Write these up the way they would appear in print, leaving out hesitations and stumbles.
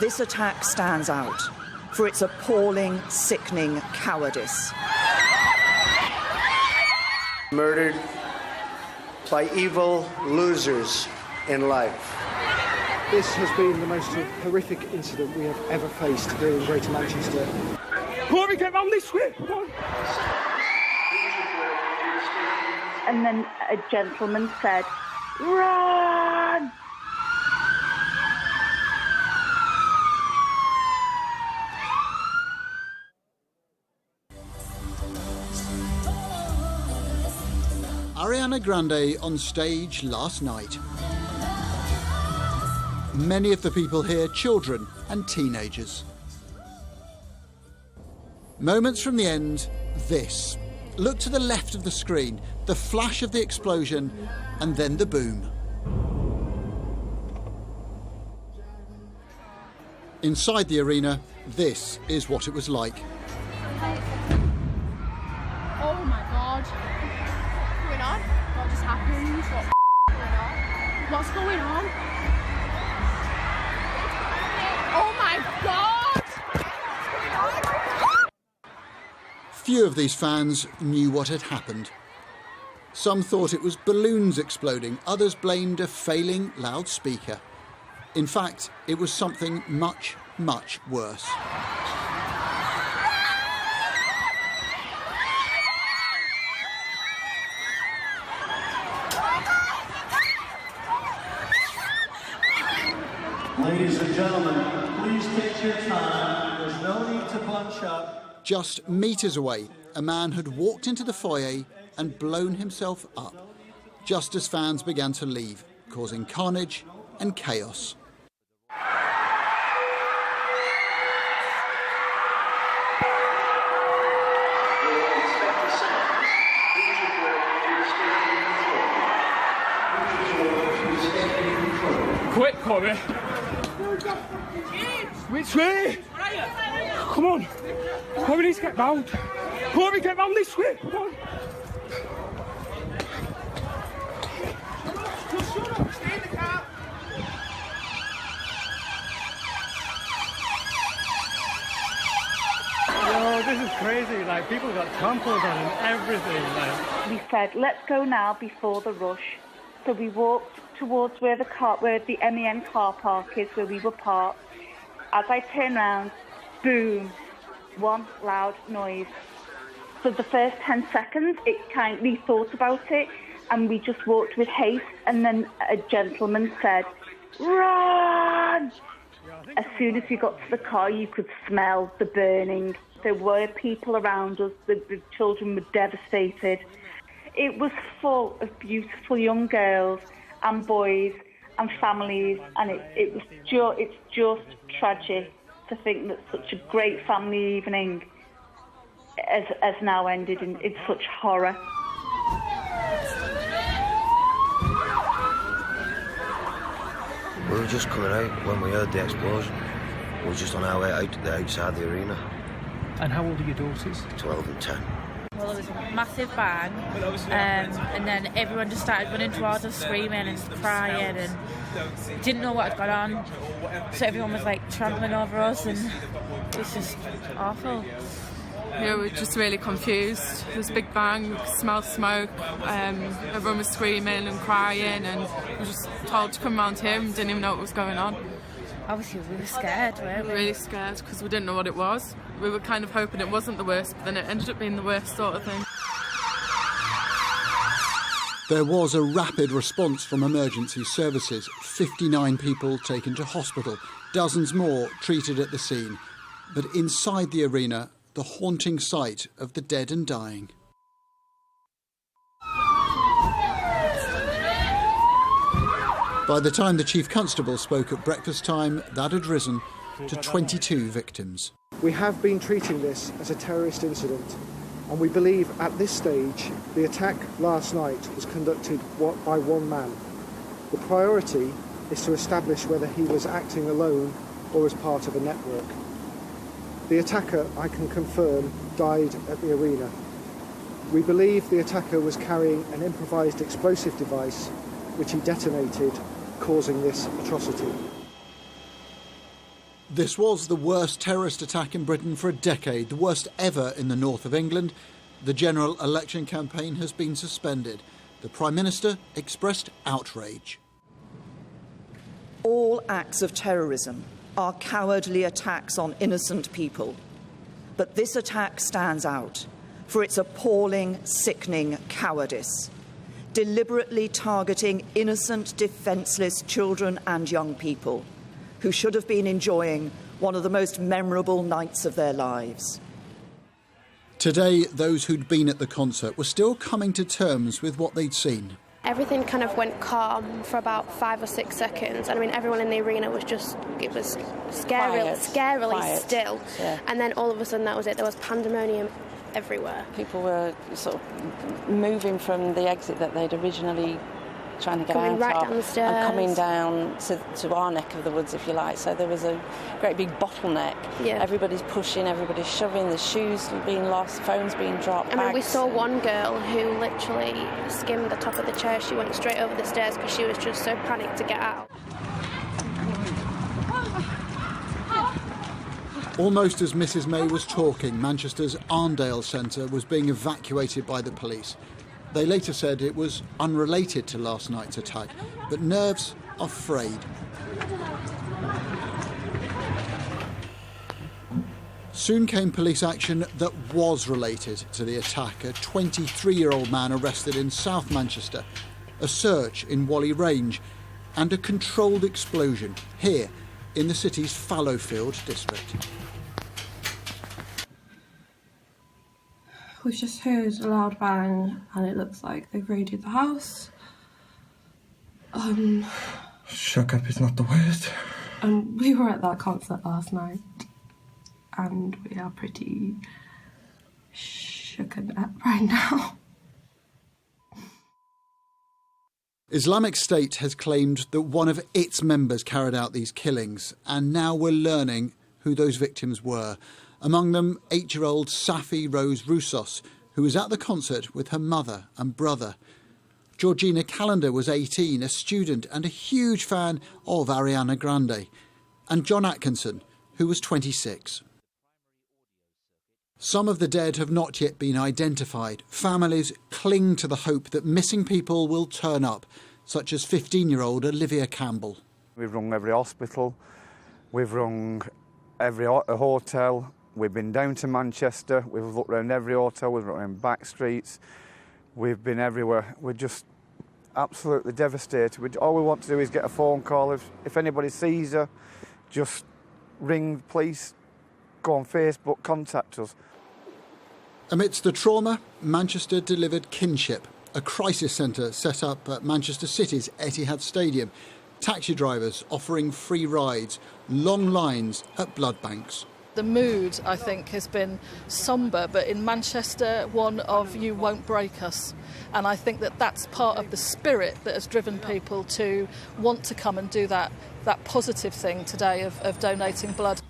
This attack stands out for its appalling, sickening cowardice. Murdered by evil losers in life. This has been the most horrific incident we have ever faced here in Greater Manchester. Corey, get round this way! And then a gentleman said, "Run!" Ariana Grande on stage last night. Many of the people here children and teenagers. Moments from the end, this. Look to the left of the screen, the flash of the explosion, and then the boom. Inside the arena, this is what it was like. Oh my God. What's going on? What just happened? What's going on? Oh my God! What's going on? Few of these fans knew what had happened. Some thought it was balloons exploding, others blamed a failing loudspeaker. In fact, it was something much, much worse. Ladies and gentlemen, please take your time. There's no need to bunch up. Just metres away, a man had walked into the foyer and blown himself up, just as fans began to leave, causing carnage and chaos. Quick, Corey! Which way? Come on! Corey needs to get round! Corey, get round this way! Come on! Stay in the car! Oh, this is crazy. Like, people got trampled on and everything. Like. We said, let's go now before the rush. So we walked towards where the MEN car park is, where we were parked. As I turned round, boom, one loud noise. For the first 10 seconds, we thought about it, and we just walked with haste, and then a gentleman said, "Run!" As soon as we got to the car, you could smell the burning. There were people around us. The children were devastated. It was full of beautiful young girls and boys and families, and it's just tragic to think that such a great family evening has now ended in such horror. We were just coming out when we heard the explosion. We were just on our way out outside the arena. And how old are your daughters? 12 and 10. Well, there was a massive bang, and then everyone just started running towards us, screaming and crying, and didn't know what had gone on. So everyone was like trampling over us, and it was just awful. Yeah, we were just really confused. There was a big bang, smelled smoke, everyone was screaming and crying, and we were just told to come around here and didn't even know what was going on. Obviously we were scared, weren't we? Really scared, because we didn't know what it was. We were kind of hoping it wasn't the worst, but then it ended up being the worst sort of thing. There was a rapid response from emergency services. 59 people taken to hospital, dozens more treated at the scene. But inside the arena, the haunting sight of the dead and dying. By the time the Chief Constable spoke at breakfast time, that had risen to 22 victims. We have been treating this as a terrorist incident, and we believe at this stage the attack last night was conducted by one man. The priority is to establish whether he was acting alone or as part of a network. The attacker, I can confirm, died at the arena. We believe the attacker was carrying an improvised explosive device which he detonated, causing this atrocity. This was the worst terrorist attack in Britain for a decade, the worst ever in the north of England. The general election campaign has been suspended. The Prime Minister expressed outrage. All acts of terrorism are cowardly attacks on innocent people. But this attack stands out for its appalling, sickening cowardice, deliberately targeting innocent, defenceless children and young people who should have been enjoying one of the most memorable nights of their lives. Today, those who'd been at the concert were still coming to terms with what they'd seen. Everything kind of went calm for about 5 or 6 seconds. And I mean, everyone in the arena was it was scarily quiet. still. Yeah. And then all of a sudden that was it. There was pandemonium everywhere. People were sort of moving from the exit that they'd originally trying to get coming out right of down the stairs. and coming down to our neck of the woods, if you like. So there was a great big bottleneck. Yeah. Everybody's pushing, everybody's shoving, the shoes being lost, phones being dropped. I mean, we bags. saw one girl who literally skimmed the top of the chair. She went straight over the stairs because she was just so panicked to get out. Almost as Mrs May was talking, Manchester's Arndale Centre was being evacuated by the police. They later said it was unrelated to last night's attack, but nerves are frayed. Soon came police action that was related to the attack. A 23-year-old man arrested in South Manchester, a search in Whalley Range, and a controlled explosion here in the city's Fallowfield district. We've just heard a loud bang and it looks like they've raided the house. Shook up is not the word. We were at that concert last night and we are pretty shooken up right now. Islamic State has claimed that one of its members carried out these killings, and now we're learning who those victims were. Among them, 8-year-old Safi Rose Roussos, who was at the concert with her mother and brother. Georgina Callender was 18, a student and a huge fan of Ariana Grande. And John Atkinson, who was 26. Some of the dead have not yet been identified. Families cling to the hope that missing people will turn up, such as 15-year-old Olivia Campbell. We've rung every hospital, we've rung every hotel, we've been down to Manchester, we've looked around every hotel, we've looked around back streets, we've been everywhere. We're just absolutely devastated. All we want to do is get a phone call. If anybody sees her, just ring the police, go on Facebook, contact us. Amidst the trauma, Manchester delivered kinship, a crisis centre set up at Manchester City's Etihad Stadium. Taxi drivers offering free rides, long lines at blood banks. The mood, I think, has been sombre, but in Manchester, one of you won't break us. And I think that that's part of the spirit that has driven people to want to come and do that positive thing today of donating blood.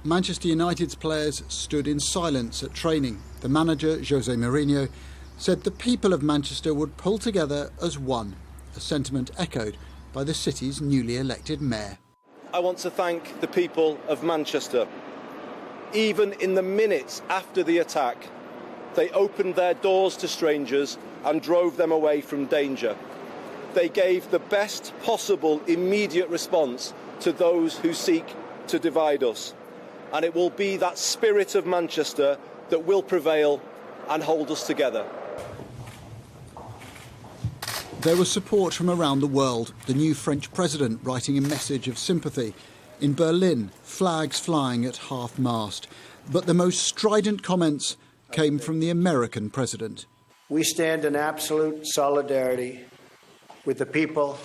Manchester United's players stood in silence at training. The manager, Jose Mourinho, said the people of Manchester would pull together as one, a sentiment echoed by the city's newly elected mayor. I want to thank the people of Manchester. Even in the minutes after the attack, they opened their doors to strangers and drove them away from danger. They gave the best possible immediate response to those who seek to divide us. And it will be that spirit of Manchester that will prevail and hold us together. There was support from around the world, the new French president writing a message of sympathy. In Berlin, flags flying at half-mast. But the most strident comments came from the American president. We stand in absolute solidarity with the people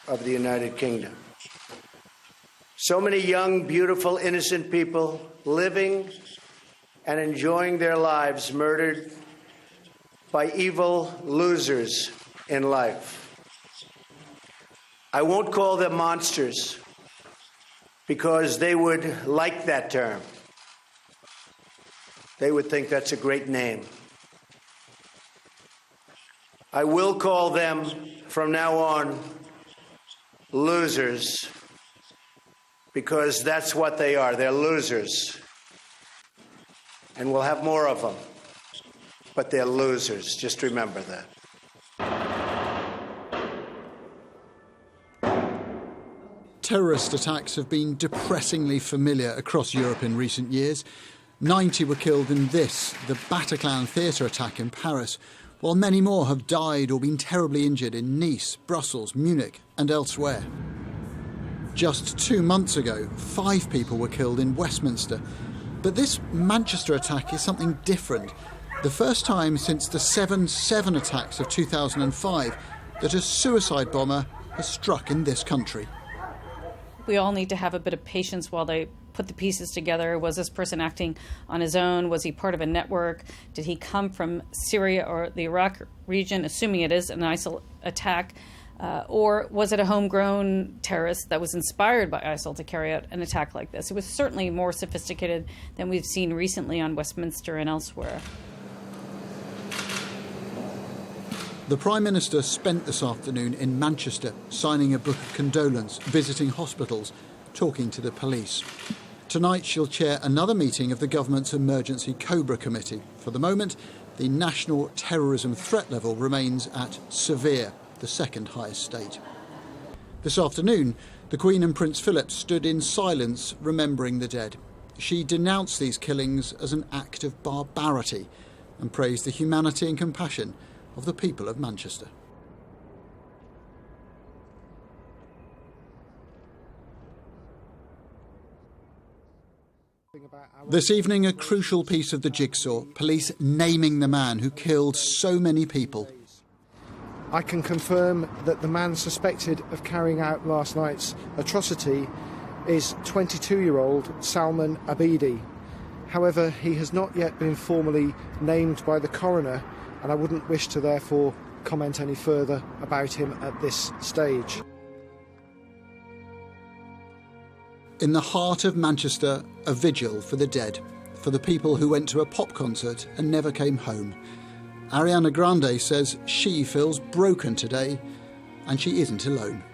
of the United Kingdom. So many young, beautiful, innocent people living and enjoying their lives murdered by evil losers in life. I won't call them monsters because they would like that term. They would think that's a great name. I will call them from now on losers because that's what they are. They're losers. And we'll have more of them. But they're losers. Just remember that. Terrorist attacks have been depressingly familiar across Europe in recent years. 90 were killed in this, the Bataclan theatre attack in Paris, while many more have died or been terribly injured in Nice, Brussels, Munich and elsewhere. Just 2 months ago, 5 people were killed in Westminster. But this Manchester attack is something different. The first time since the 7/7 attacks of 2005 that a suicide bomber has struck in this country. We all need to have a bit of patience while they put the pieces together. Was this person acting on his own? Was he part of a network? Did he come from Syria or the Iraq region, assuming it is an ISIL attack? Or was it a homegrown terrorist that was inspired by ISIL to carry out an attack like this? It was certainly more sophisticated than we've seen recently on Westminster and elsewhere. The Prime Minister spent this afternoon in Manchester, signing a book of condolence, visiting hospitals, talking to the police. Tonight she'll chair another meeting of the government's Emergency Cobra Committee. For the moment, the national terrorism threat level remains at severe, the second highest state. This afternoon, the Queen and Prince Philip stood in silence remembering the dead. She denounced these killings as an act of barbarity and praised the humanity and compassion of the people of Manchester. This evening, a crucial piece of the jigsaw, police naming the man who killed so many people. I can confirm that the man suspected of carrying out last night's atrocity is 22-year-old Salman Abedi. However, he has not yet been formally named by the coroner, and I wouldn't wish to therefore comment any further about him at this stage. In the heart of Manchester, a vigil for the dead, for the people who went to a pop concert and never came home. Ariana Grande says she feels broken today, and she isn't alone.